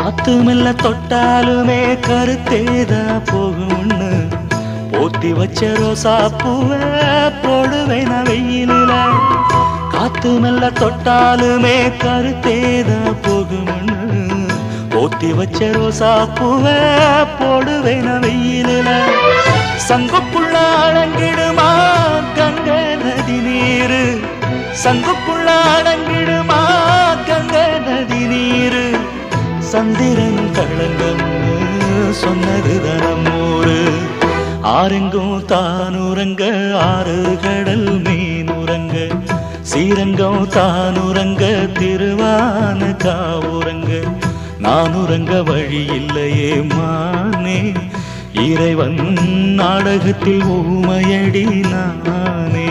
காத்து மெல்ல தொட்டாலுமே கருத்தேதா போகும்னு போத்தி வச்ச ரோசா பூவை போடுவேன் நான் வெயிலில. காத்து மெல்ல தொட்டாலுமே கருத்தேதா போகும்னு போத்தி வச்ச ரோசா பூவை போடுவேன் நான் வெயிலில. சங்குக்குள்ள அடங்கிடுமா கங்கை நதி நீரு, சங்குக்குள்ள அடங்கிடுமா கங்கை நதி நீரு. சந்திரன் களங்கம்னு சொன்னது தனமூரு. ஆரெங்கும் தானுரங்க ஆறு கடல் மீனுரங்க, சீரங்கம் தானுரங்க திருவான காவுரங்க. நானுரங்க வழி இல்லையே மானே, இறைவன் நாடகத்தில் ஊமையடி நானே.